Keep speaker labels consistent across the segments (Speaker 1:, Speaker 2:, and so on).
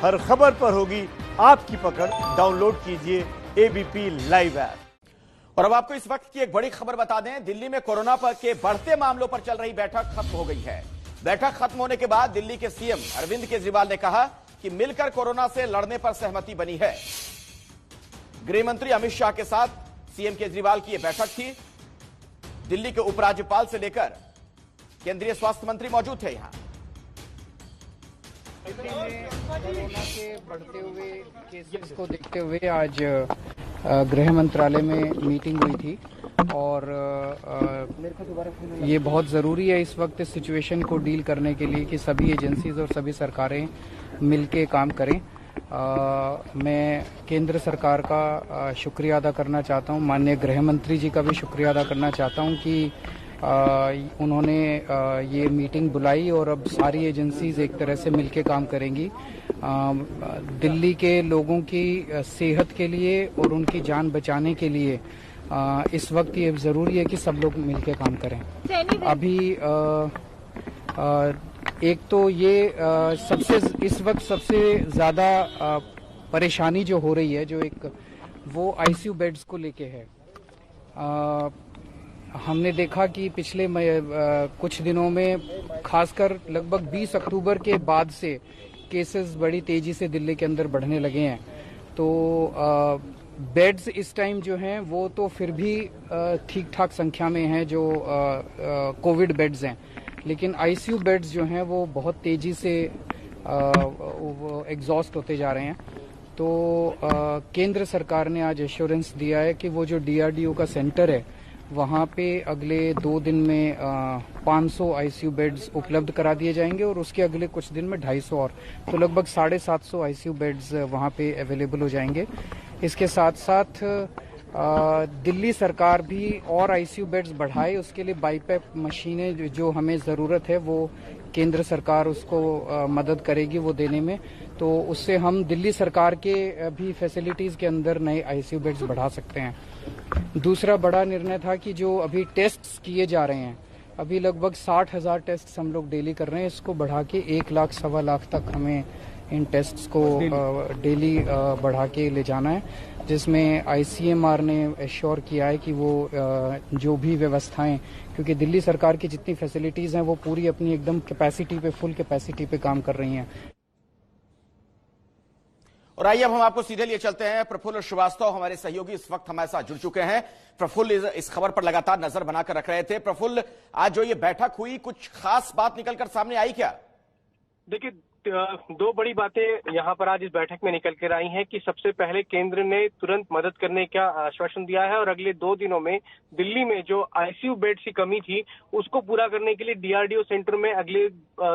Speaker 1: हर खबर पर होगी आपकी पकड़। डाउनलोड कीजिए एबीपी लाइव ऐप।
Speaker 2: और अब आपको इस वक्त की एक बड़ी खबर बता दें, दिल्ली में कोरोना के बढ़ते मामलों पर चल रही बैठक खत्म हो गई है। बैठक खत्म होने के बाद दिल्ली के सीएम अरविंद केजरीवाल ने कहा कि मिलकर कोरोना से लड़ने पर सहमति बनी है। गृह मंत्री अमित शाह के साथ सीएम केजरीवाल की यह बैठक थी। दिल्ली के उपराज्यपाल से लेकर केंद्रीय स्वास्थ्य मंत्री मौजूद थे। यहां
Speaker 3: कोरोना के बढ़ते हुए केसेस को देखते हुए आज गृह मंत्रालय में मीटिंग हुई थी और ये बहुत ज़रूरी है इस वक्त इस सिचुएशन को डील करने के लिए कि सभी एजेंसीज और सभी सरकारें मिलके काम करें। मैं केंद्र सरकार का शुक्रिया अदा करना चाहता हूं, माननीय गृह मंत्री जी का भी शुक्रिया अदा करना चाहता हूं कि उन्होंने ये मीटिंग बुलाई और अब सारी एजेंसीज एक तरह से मिलके काम करेंगी। दिल्ली के लोगों की सेहत के लिए और उनकी जान बचाने के लिए इस वक्त ये ज़रूरी है कि सब लोग मिलके काम करें। अभी एक तो ये इस वक्त सबसे ज़्यादा परेशानी जो हो रही है वो आईसीयू बेड्स को लेके है। हमने देखा कि पिछले कुछ दिनों में खासकर लगभग 20 अक्टूबर के बाद से केसेस बड़ी तेजी से दिल्ली के अंदर बढ़ने लगे हैं। तो बेड्स इस टाइम जो हैं वो तो फिर भी ठीक ठाक संख्या में हैं जो कोविड बेड्स हैं, लेकिन आईसीयू बेड्स जो हैं वो बहुत तेजी से एग्जॉस्ट होते जा रहे हैं। तो केंद्र सरकार ने आज एश्योरेंस दिया है कि वो जो डीआरडीओ का सेंटर है वहाँ पे अगले 2 दिन में 500 आईसीयू बेड्स उपलब्ध करा दिए जाएंगे और उसके अगले कुछ दिन में 250 और, तो लगभग 750 आईसीयू बेड्स वहाँ पे अवेलेबल हो जाएंगे। इसके साथ साथ दिल्ली सरकार भी और आईसीयू बेड्स बढ़ाए, उसके लिए बाईपैप मशीनें जो हमें ज़रूरत है वो केंद्र सरकार उसको मदद करेगी वो देने में। तो उससे हम दिल्ली सरकार के भी फैसिलिटीज़ के अंदर नए आईसीयू बेड्स बढ़ा सकते हैं। दूसरा बड़ा निर्णय था कि जो अभी टेस्ट्स किए जा रहे हैं, अभी लगभग 60,000 टेस्ट हम लोग डेली कर रहे हैं, इसको बढ़ा के 1 लाख सवा लाख तक हमें इन टेस्ट्स को डेली बढ़ा के ले जाना है, जिसमें आईसीएमआर ने एश्योर किया है कि वो जो भी व्यवस्थाएं, क्योंकि दिल्ली सरकार की जितनी फैसिलिटीज़ हैं वो पूरी अपनी एकदम कैपेसिटी पे, फुल कैपेसिटी पे काम कर रही हैं।
Speaker 2: और आइए अब हम आपको सीधे लिए चलते हैं। प्रफुल्ल श्रीवास्तव हमारे सहयोगी इस वक्त हमारे साथ जुड़ चुके हैं। प्रफुल्ल इस खबर पर लगातार नजर बनाकर रख रहे थे। प्रफुल्ल, आज जो ये बैठक हुई, कुछ खास बात निकलकर सामने आई क्या?
Speaker 4: देखिए, 2 बड़ी बातें यहाँ पर आज इस बैठक में निकल कर आई हैं कि सबसे पहले केंद्र ने तुरंत मदद करने का आश्वासन दिया है और अगले 2 दिनों में दिल्ली में जो आईसीयू बेड्स की कमी थी उसको पूरा करने के लिए डीआरडीओ सेंटर में अगले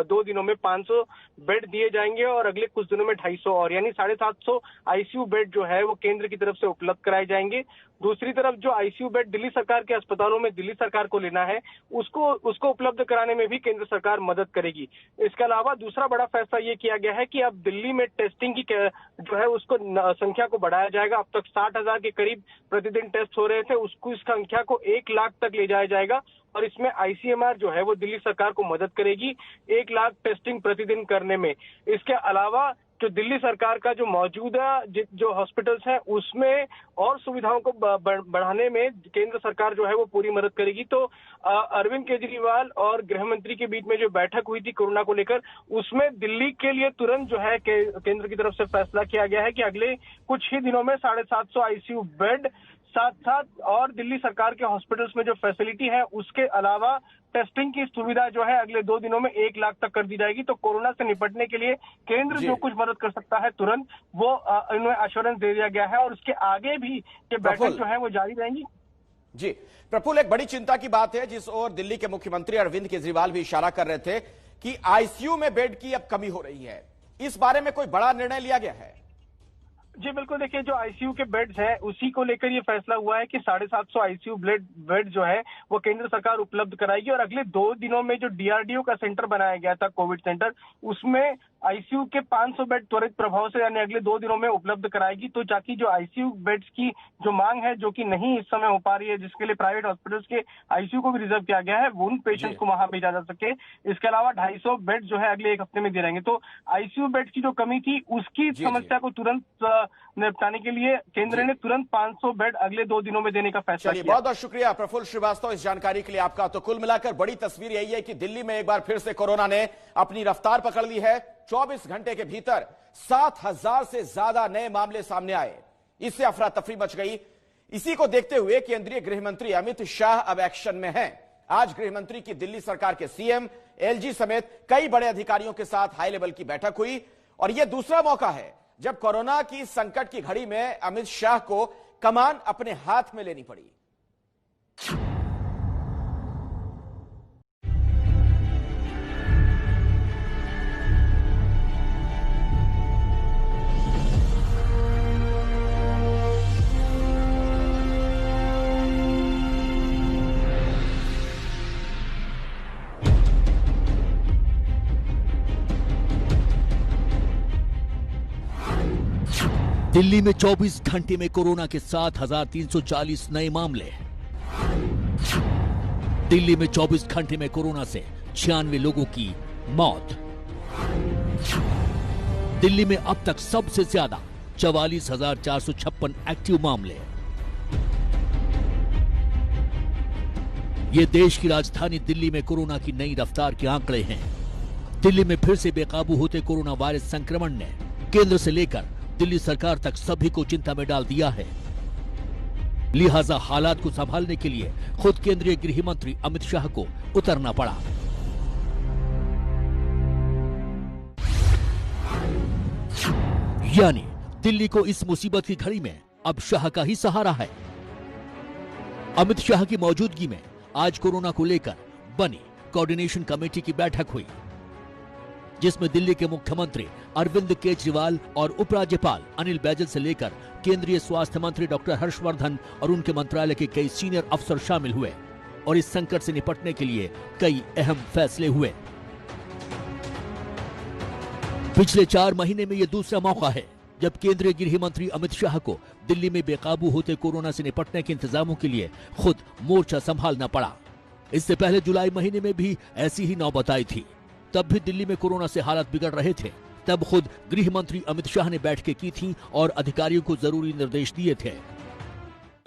Speaker 4: 2 दिनों में 500 बेड दिए जाएंगे और अगले कुछ दिनों में 250 और, यानी 750 आईसीयू बेड जो है वो केंद्र की तरफ से उपलब्ध कराए जाएंगे। दूसरी तरफ जो आईसीयू बेड दिल्ली सरकार के अस्पतालों में दिल्ली सरकार को लेना है उसको उपलब्ध कराने में भी केंद्र सरकार मदद करेगी। इसके अलावा दूसरा बड़ा फैसला ये किया गया है कि अब दिल्ली में टेस्टिंग की जो है उसको संख्या को बढ़ाया जाएगा। अब तक 60,000 के करीब प्रतिदिन टेस्ट हो रहे थे, उसको इस संख्या को 1 लाख तक ले जाया जाएगा और इसमें आईसीएमआर जो है वो दिल्ली सरकार को मदद करेगी 1 लाख टेस्टिंग प्रतिदिन करने में। इसके अलावा जो दिल्ली सरकार का जो मौजूदा जो हॉस्पिटल्स हैं उसमें और सुविधाओं को बढ़ाने में केंद्र सरकार जो है वो पूरी मदद करेगी। तो अरविंद केजरीवाल और गृह मंत्री के बीच में जो बैठक हुई थी कोरोना को लेकर, उसमें दिल्ली के लिए तुरंत जो है केंद्र की तरफ से फैसला किया गया है कि अगले कुछ ही दिनों में 750 आईसीयू बेड, साथ साथ और दिल्ली सरकार के हॉस्पिटल्स में जो फैसिलिटी है उसके अलावा टेस्टिंग की सुविधा जो है अगले 2 दिनों में 1 लाख तक कर दी जाएगी। तो कोरोना से निपटने के लिए केंद्र जो कुछ मदद कर सकता है तुरंत वो इन्हें एश्योरेंस दे दिया गया है और उसके आगे भी ये बैठक जो है वो जारी रहेंगी।
Speaker 2: जी प्रफुल्ल, एक बड़ी चिंता की बात है जिस ओर दिल्ली के मुख्यमंत्री अरविंद केजरीवाल भी इशारा कर रहे थे कि आईसीयू में बेड की अब कमी हो रही है, इस बारे में कोई बड़ा निर्णय लिया गया है?
Speaker 4: जी बिल्कुल, देखिए जो आईसीयू के बेड्स हैं उसी को लेकर ये फैसला हुआ है कि 750 आईसीयू बेड जो है वो केंद्र सरकार उपलब्ध कराएगी और अगले 2 दिनों में जो डीआरडीओ का सेंटर बनाया गया था कोविड सेंटर, उसमें आईसीयू के 500 बेड त्वरित प्रभाव से यानी अगले 2 दिनों में उपलब्ध कराएगी। तो ताकि जो आईसीयू बेड्स की जो मांग है जो कि नहीं इस समय हो पा रही है, जिसके लिए प्राइवेट हॉस्पिटल्स के आईसीयू को भी रिजर्व किया गया है, उन पेशेंट्स को वहां भेजा जा सके। इसके अलावा 250 बेड जो है अगले 1 हफ्ते में दे रहेंगे। तो आईसीयू बेड की जो कमी थी उसकी समस्या को तुरंत निपटाने के लिए केंद्र ने तुरंत 500 बेड अगले 2 दिनों में देने का फैसला किया।
Speaker 2: बहुत बहुत शुक्रिया प्रफुल्ल श्रीवास्तव इस जानकारी के लिए आपका। तो कुल मिलाकर बड़ी तस्वीर यही है कि दिल्ली में एक बार फिर से कोरोना ने अपनी रफ्तार पकड़ ली है। 24 घंटे के भीतर 7,000 से ज्यादा नए मामले सामने आए, इससे अफरा तफरी मच गई। इसी को देखते हुए केंद्रीय गृह मंत्री अमित शाह अब एक्शन में हैं। आज गृह मंत्री की दिल्ली सरकार के सीएम, एलजी समेत कई बड़े अधिकारियों के साथ हाई लेवल की बैठक हुई और यह दूसरा मौका है जब कोरोना की संकट की घड़ी में अमित शाह को कमान अपने हाथ में लेनी पड़ी।
Speaker 5: दिल्ली में 24 घंटे में कोरोना के 7,340 नए मामले। दिल्ली में 24 घंटे में कोरोना से 96 लोगों की मौत। दिल्ली में अब तक सबसे ज्यादा 44,456 एक्टिव मामले। ये देश की राजधानी दिल्ली में कोरोना की नई रफ्तार के आंकड़े हैं। दिल्ली में फिर से बेकाबू होते कोरोना वायरस संक्रमण ने केंद्र से लेकर दिल्ली सरकार तक सभी को चिंता में डाल दिया है। लिहाजा हालात को संभालने के लिए खुद केंद्रीय गृह मंत्री अमित शाह को उतरना पड़ा। यानी दिल्ली को इस मुसीबत की घड़ी में अब शाह का ही सहारा है। अमित शाह की मौजूदगी में आज कोरोना को लेकर बनी कोऑर्डिनेशन कमेटी की बैठक हुई, जिसमें दिल्ली के मुख्यमंत्री अरविंद केजरीवाल और उपराज्यपाल अनिल बैजल से लेकर केंद्रीय स्वास्थ्य मंत्री डॉक्टर हर्षवर्धन और उनके मंत्रालय के कई सीनियर अफसर शामिल हुए और इस संकट से निपटने के लिए कई अहम फैसले हुए। पिछले 4 महीने में यह दूसरा मौका है जब केंद्रीय गृह मंत्री अमित शाह को दिल्ली में बेकाबू होते कोरोना से निपटने के इंतजामों के लिए खुद मोर्चा संभालना पड़ा। इससे पहले जुलाई महीने में भी ऐसी ही नौबत आई थी। तब भी दिल्ली में कोरोना से हालात बिगड़ रहे थे। तब खुद गृह मंत्री अमित शाह ने बैठकें की थी और अधिकारियों को जरूरी निर्देश दिए थे।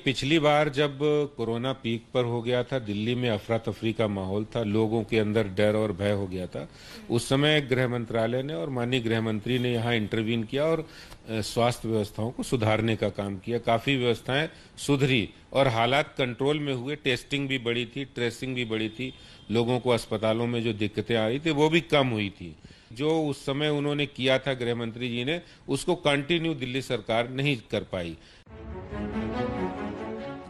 Speaker 6: पिछली बार जब कोरोना पीक पर हो गया था, दिल्ली में अफरा तफरी का माहौल था, लोगों के अंदर डर और भय हो गया था। उस समय गृह मंत्रालय ने और माननीय गृह मंत्री ने यहाँ इंटरवीन किया और स्वास्थ्य व्यवस्थाओं को सुधारने का काम किया। काफी व्यवस्थाएं सुधरी और हालात कंट्रोल में हुए। टेस्टिंग भी बढ़ी थी, ट्रेसिंग भी बढ़ी थी। लोगों को अस्पतालों में जो दिक्कतें आ रही थी वो भी कम हुई थी। जो उस समय उन्होंने किया था गृह मंत्री जी ने, उसको कंटिन्यू दिल्ली सरकार नहीं कर पाई।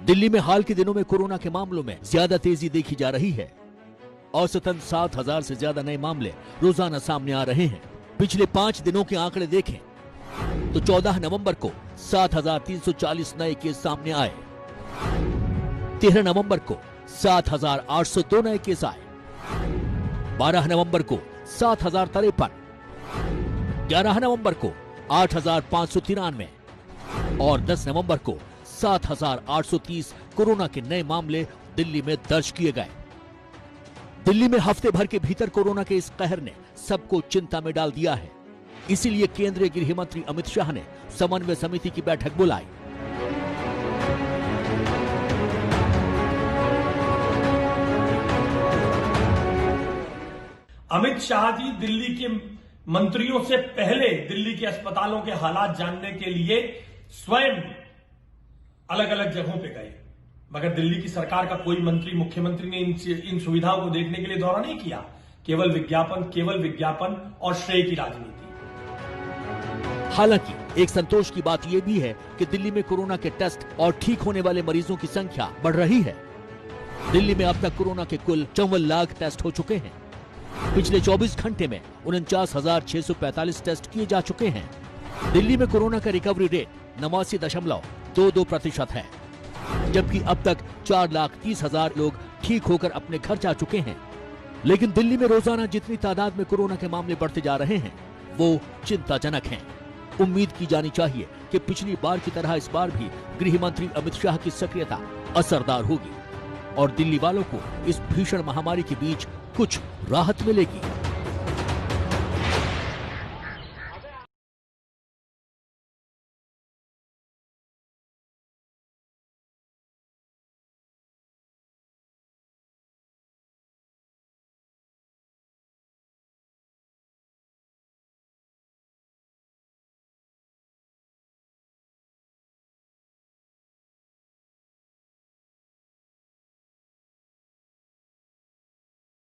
Speaker 5: दिल्ली में हाल के दिनों में कोरोना के मामलों में ज्यादा तेजी देखी जा रही है। औसतन 7,000 से ज्यादा नए मामले रोजाना सामने आ रहे हैं। पिछले 5 दिनों के आंकड़े देखें तो 14 नवंबर को 7,340 नए केस सामने आए। 13 नवंबर को 7,802 नए केस आए। 12 नवंबर को 7,053, 11 नवंबर को 8,593 और 10 नवंबर को 7,830 कोरोना के नए मामले दिल्ली में दर्ज किए गए। दिल्ली में हफ्ते भर के भीतर कोरोना के इस कहर ने सबको चिंता में डाल दिया है। इसीलिए केंद्रीय गृह मंत्री अमित शाह ने समन्वय समिति की बैठक बुलाई।
Speaker 7: अमित शाह जी दिल्ली के मंत्रियों से पहले दिल्ली के अस्पतालों के हालात जानने के लिए स्वयं अलग अलग जगहों पे गए, मगर दिल्ली की सरकार का कोई मंत्री, मुख्यमंत्री ने इन सुविधाओं को देखने के लिए दौरा नहीं किया। केवल विज्ञापन और श्रेय की राजनीति।
Speaker 5: हालांकि एक संतोष की बात यह भी है कि दिल्ली में कोरोना के टेस्ट और ठीक होने वाले मरीजों की संख्या बढ़ रही है। दिल्ली में अब तक कोरोना के कुल 54 लाख टेस्ट हो चुके हैं। पिछले 24 घंटे में 49,645 टेस्ट किए जा चुके हैं। दिल्ली में कोरोना का रिकवरी रेट 89.22% है, जबकि अब तक 4,30,000 लोग ठीक होकर अपने घर जा चुके हैं। लेकिन दिल्ली में रोजाना जितनी तादाद में कोरोना के मामले बढ़ते जा रहे हैं वो चिंताजनक हैं। उम्मीद की जानी चाहिए कि पिछली बार की तरह इस बार भी गृह मंत्री अमित शाह की सक्रियता असरदार होगी और दिल्ली वालों को इस भीषण महामारी के बीच कुछ राहत मिलेगी।